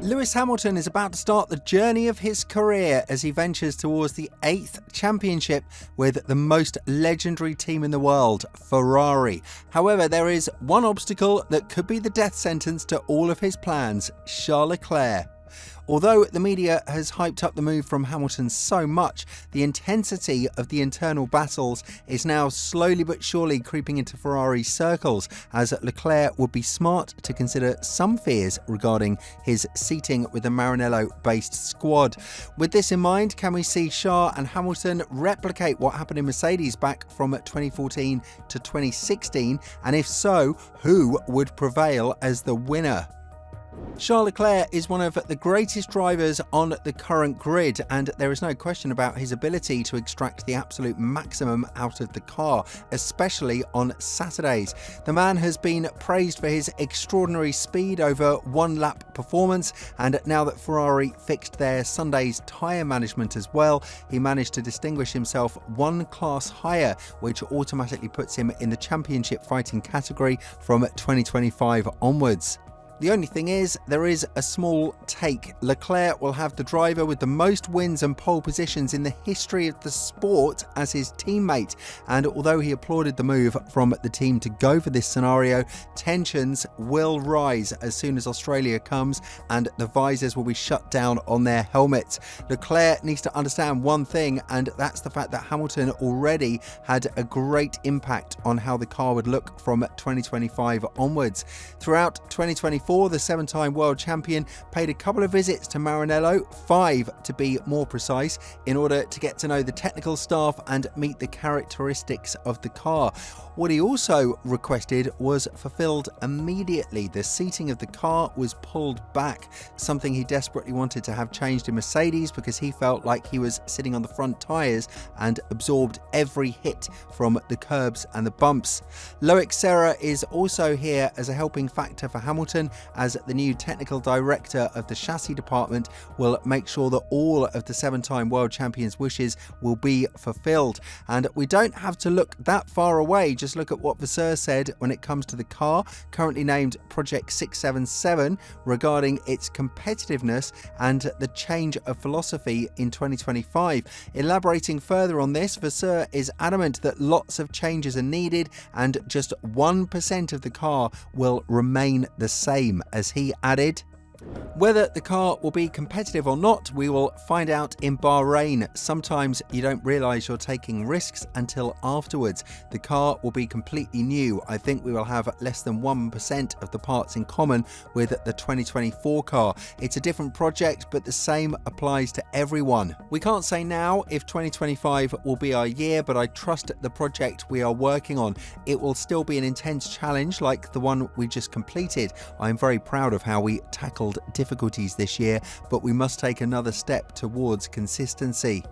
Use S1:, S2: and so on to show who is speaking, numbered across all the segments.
S1: Lewis Hamilton is about to start the journey of his career as he ventures towards the 8th championship with the most legendary team in the world, Ferrari. However, there is one obstacle that could be the death sentence to all of his plans: Charles Leclerc. Although the media has hyped up the move from Hamilton so much, the intensity of the internal battles is now slowly but surely creeping into Ferrari circles, as Leclerc would be smart to consider some fears regarding his seating with the Maranello-based squad. With this in mind, can we see Charles and Hamilton replicate what happened in Mercedes back from 2014 to 2016? And if so, who would prevail as the winner? Charles Leclerc is one of the greatest drivers on the current grid, and there is no question about his ability to extract the absolute maximum out of the car, especially on Saturdays. The man has been praised for his extraordinary speed over one-lap performance, and now that Ferrari fixed their Sunday's tyre management as well, he managed to distinguish himself one class higher, which automatically puts him in the championship fighting category from 2025 onwards. The only thing is, there is a small take. Leclerc will have the driver with the most wins and pole positions in the history of the sport as his teammate, and although he applauded the move from the team to go for this scenario, tensions will rise as soon as Australia comes and the visors will be shut down on their helmets. Leclerc needs to understand one thing, and that's the fact that Hamilton already had a great impact on how the car would look from 2025 onwards. Throughout 2024, the 7-time world champion paid a couple of visits to Maranello, 5 to be more precise, in order to get to know the technical staff and meet the characteristics of the car. What he also requested was fulfilled immediately. The seating of the car was pulled back, something he desperately wanted to have changed in Mercedes because he felt like he was sitting on the front tyres and absorbed every hit from the curbs and the bumps. Loic Serra is also here as a helping factor for Hamilton, as the new technical director of the chassis department will make sure that all of the 7-time world champion's wishes will be fulfilled. And we don't have to look that far away. Just look at what Vasseur said when it comes to the car, currently named Project 677, regarding its competitiveness and the change of philosophy in 2025. Elaborating further on this, Vasseur is adamant that lots of changes are needed and just 1% of the car will remain the same, as he added, "Whether the car will be competitive or not, we will find out in Bahrain. Sometimes you don't realise you're taking risks until afterwards. The car will be completely new. I think we will have less than 1% of the parts in common with the 2024 car. It's a different project, but the same applies to everyone. We can't say now if 2025 will be our year, but I trust the project we are working on. It will still be an intense challenge like the one we just completed. I'm very proud of how we tackled difficulties this year, but we must take another step towards consistency."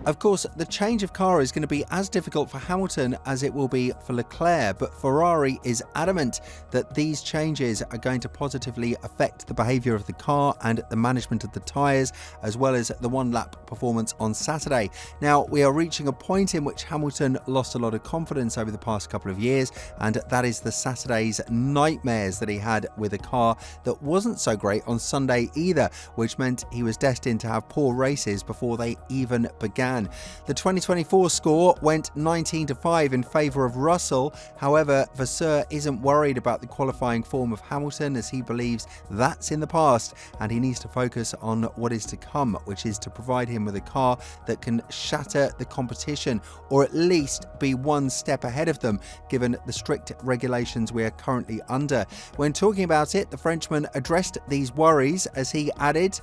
S1: Of course, the change of car is going to be as difficult for Hamilton as it will be for Leclerc, but Ferrari is adamant that these changes are going to positively affect the behaviour of the car and the management of the tyres, as well as the one-lap performance on Saturday. Now, we are reaching a point in which Hamilton lost a lot of confidence over the past couple of years, and that is the Saturday's nightmares that he had with a car that wasn't so great on Sunday either, which meant he was destined to have poor races before they even began. The 2024 score went 19-5 in favour of Russell. However, Vasseur isn't worried about the qualifying form of Hamilton, as he believes that's in the past and he needs to focus on what is to come, which is to provide him with a car that can shatter the competition, or at least be one step ahead of them, given the strict regulations we are currently under. When talking about it, the Frenchman addressed these worries as he added,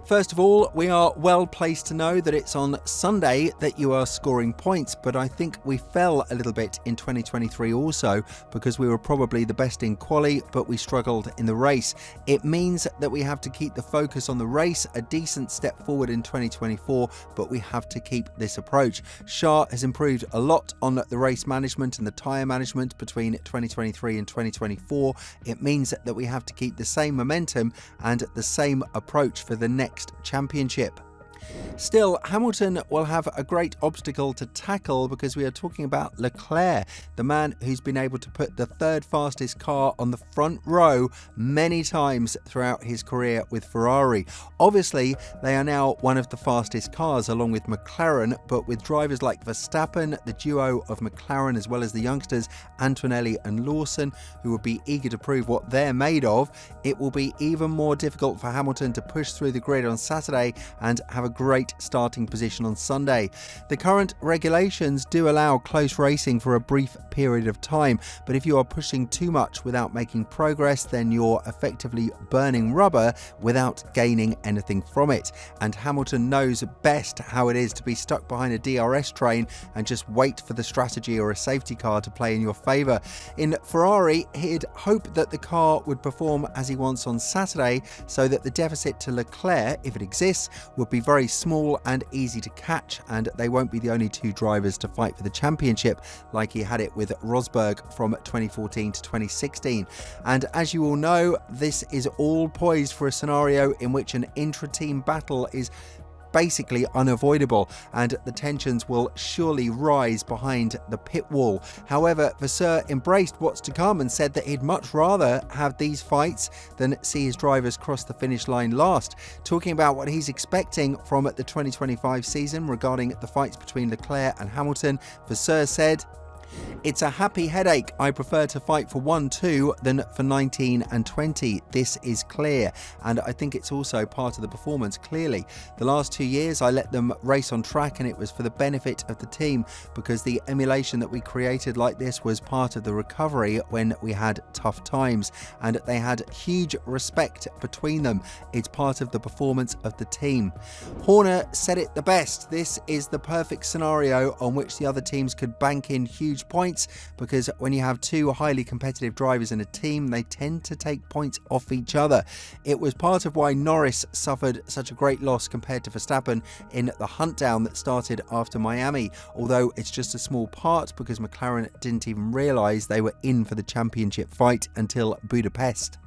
S1: "First of all, we are well placed to know that it's on Sunday that you are scoring points, but I think we fell a little bit in 2023 also because we were probably the best in quali, but we struggled in the race. It means that we have to keep the focus on the race, a decent step forward in 2024, but we have to keep this approach. Charles has improved a lot on the race management and the tyre management between 2023 and 2024. It means that we have to keep the same momentum and the same approach for the next championship." Still, Hamilton will have a great obstacle to tackle because we are talking about Leclerc, the man who's been able to put the third fastest car on the front row many times throughout his career with Ferrari. Obviously, they are now one of the fastest cars along with McLaren, but with drivers like Verstappen, the duo of McLaren, as well as the youngsters Antonelli and Lawson, who will be eager to prove what they're made of, it will be even more difficult for Hamilton to push through the grid on Saturday and have a great starting position on Sunday. The current regulations do allow close racing for a brief period of time, but if you are pushing too much without making progress, then you're effectively burning rubber without gaining anything from it. And Hamilton knows best how it is to be stuck behind a DRS train and just wait for the strategy or a safety car to play in your favour. In Ferrari, he'd hope that the car would perform as he wants on Saturday, so that the deficit to Leclerc, if it exists, would be very small and easy to catch, and they won't be the only two drivers to fight for the championship like he had it with Rosberg from 2014 to 2016. And as you all know, this is all poised for a scenario in which an intra-team battle is basically unavoidable, and the tensions will surely rise behind the pit wall. However, Vasseur embraced what's to come and said that he'd much rather have these fights than see his drivers cross the finish line last. Talking about what he's expecting from the 2025 season regarding the fights between Leclerc and Hamilton, Vasseur said, "It's a happy headache. I prefer to fight for 1-2 than for 19 and 20. This is clear." And I think it's also part of the performance, clearly. The last 2 years I let them race on track, and it was for the benefit of the team, because the emulation that we created like this was part of the recovery when we had tough times, and they had huge respect between them. It's part of the performance of the team. Horner said it the best. This is the perfect scenario on which the other teams could bank in huge points, because when you have two highly competitive drivers in a team, they tend to take points off each other. It was part of why Norris suffered such a great loss compared to Verstappen in the hunt down that started after Miami, although it's just a small part because McLaren didn't even realise they were in for the championship fight until Budapest.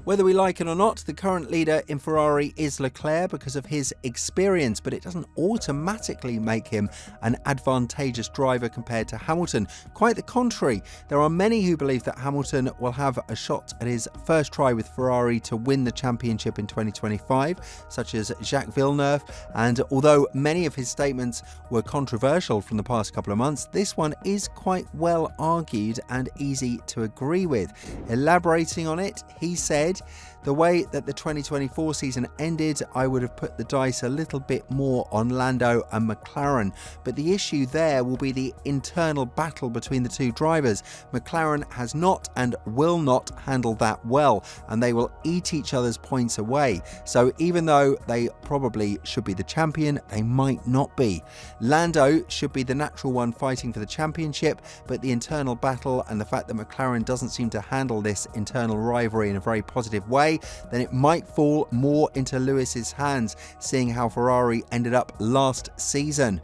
S1: Whether we like it or not, the current leader in Ferrari is Leclerc because of his experience, but it doesn't automatically make him an advantageous driver compared to Hamilton. Quite the contrary. There are many who believe that Hamilton will have a shot at his first try with Ferrari to win the championship in 2025, such as Jacques Villeneuve, and although many of his statements were controversial from the past couple of months, this one is quite well argued and easy to agree with. Elaborating on it, he said, "The way that the 2024 season ended, I would have put the dice a little bit more on Lando and McLaren, but the issue there will be the internal battle between the two drivers. McLaren has not and will not handle that well, and they will eat each other's points away. So even though they probably should be the champion, they might not be. Lando should be the natural one fighting for the championship, but the internal battle and the fact that McLaren doesn't seem to handle this internal rivalry in a very positive way, then it might fall more into Lewis's hands, seeing how Ferrari ended up last season."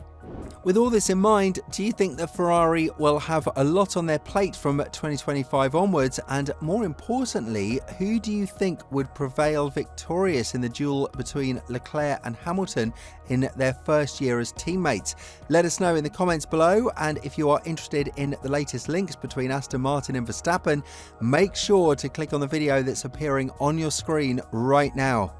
S1: With all this in mind, do you think that Ferrari will have a lot on their plate from 2025 onwards? And more importantly, who do you think would prevail victorious in the duel between Leclerc and Hamilton in their first year as teammates? Let us know in the comments below, and if you are interested in the latest links between Aston Martin and Verstappen, make sure to click on the video that's appearing on your screen right now.